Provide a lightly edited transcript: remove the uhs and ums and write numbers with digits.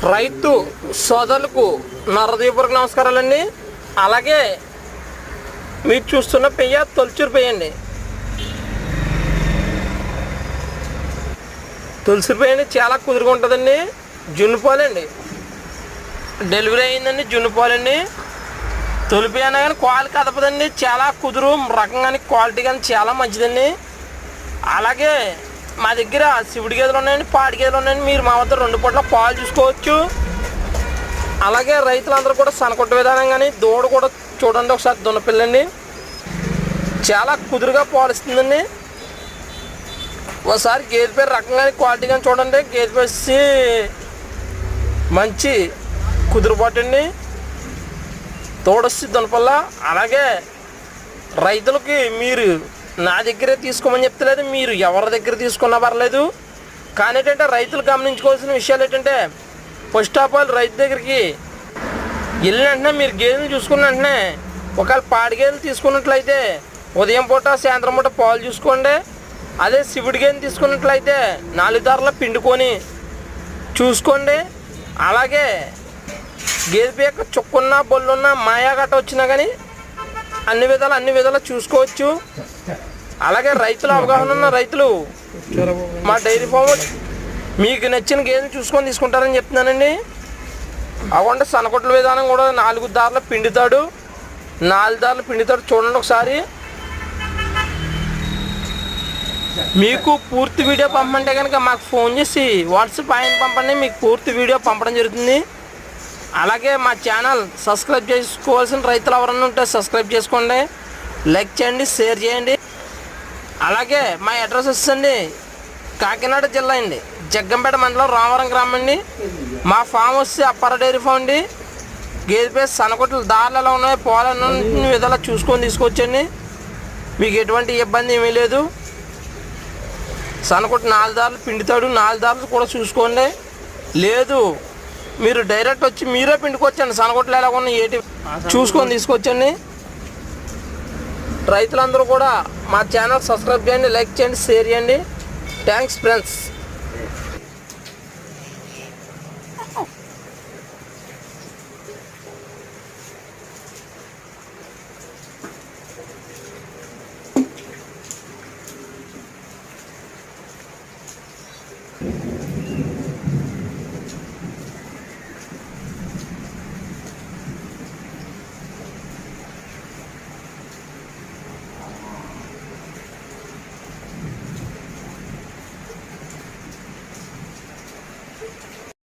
రైతు సోదరులకు నరదీపురకు నమస్కారాలండి. అలాగే మీరు చూస్తున్న పెయ్య తొలచూరు పెయ్య అండి. తొలచూరు పెయ్య అండి చాలా కుదురుగా ఉంటుందండి. జున్నుపాలండి, డెలివరీ అయిందండి. జున్నుపాలండి తొలిపి అయినా కానీ క్వాలిటీ కదపదండి. చాలా కుదురు రకం కానీ క్వాలిటీ కానీ చాలా మంచిదండి. అలాగే మా దగ్గర శివుడి గేదెలు ఉన్నాయండి, పాడి గేదెలు ఉన్నాయండి. మీరు మా వద్ద 2 పూట్ల పాలు చూసుకోవచ్చు. అలాగే రైతులందరూ కూడా సనకొట్టు విధానం కానీ దూడ కూడా చూడండి ఒకసారి. దున్నపిల్లండి చాలా కుదురుగా పాలిస్తుందండి. ఒకసారి గేదె పేరు రకం కానీ క్వాలిటీ కానీ చూడండి. గేదె పేసి మంచి కుదురుబాటు అండి. తోడొచ్చి దున్నపల్ల. అలాగే రైతులకి మీరు నా దగ్గరే తీసుకోమని చెప్తలేదు, మీరు ఎవరి దగ్గర తీసుకున్నా పర్లేదు. కానీ ఏంటంటే రైతులు గమనించుకోవాల్సిన విషయాలు ఏంటంటే, ఫస్ట్ ఆఫ్ ఆల్ రైతు దగ్గరికి వెళ్ళిన వెంటనే మీరు గేదెలు చూసుకున్న వెంటనే ఒకవేళ పాడి గేదెలు తీసుకున్నట్లయితే ఉదయం పూట సాయంత్రం పూట పాలు చూసుకోండి. అదే శివుడి గేదెలు తీసుకున్నట్లయితే 4 ధరలు పిండుకొని చూసుకోండి. అలాగే గేదె పేక చుక్కున్నా బొల్లున్నా మాయా గట్ట వచ్చినా కానీ అన్ని విధాలు చూసుకోవచ్చు. అలాగే రైతులు అవగాహన ఉన్న రైతులు మా డైరీ ఫామ్ మీకు నచ్చిన గేదెని చూసుకొని తీసుకుంటారని చెప్తున్నానండి. అవ్వండి సనకొట్ల విధానం కూడా 4 ధరలు పిండుతాడు. 4 ధరలు పిండుతాడు చూడండి ఒకసారి. మీకు పూర్తి వీడియో పంపంటే కనుక మాకు ఫోన్ చేసి వాట్సాప్ ఆయన పంపండి, మీకు పూర్తి వీడియో పంపడం జరుగుతుంది. అలాగే మా ఛానల్ సబ్స్క్రైబ్ చేసుకోవాల్సిన రైతులు ఎవరన్నా ఉంటే సబ్స్క్రైబ్ చేసుకోండి, లైక్ చేయండి, షేర్ చేయండి. అలాగే మా అడ్రస్ వచ్చండి కాకినాడ జిల్లా అండి, జగ్గంపేట మండలం, రామవరం గ్రామం అండి. మా ఫామ్ వచ్చి అప్పార డైరీ ఫామ్ అండి. గేదె పేరు సనకొట్లు దారులు ఎలా ఉన్నాయో పోలన్నీ విధాలా చూసుకొని తీసుకొచ్చండి. మీకు ఎటువంటి ఇబ్బంది ఏమీ లేదు. సనకొట్టు 4 ధరలు పిండుతాడు, 4 ధరలు కూడా చూసుకోండి. లేదు మీరు డైరెక్ట్ వచ్చి మీరే పిండుకొచ్చండి. సనకొట్లు ఎలా ఉన్నాయి ఏటి చూసుకొని తీసుకొచ్చండి. రైతులందరూ కూడా మా ఛానల్ సబ్స్క్రైబ్ చేయండి, లైక్ చేయండి, షేర్ చేయండి. Thanks friends.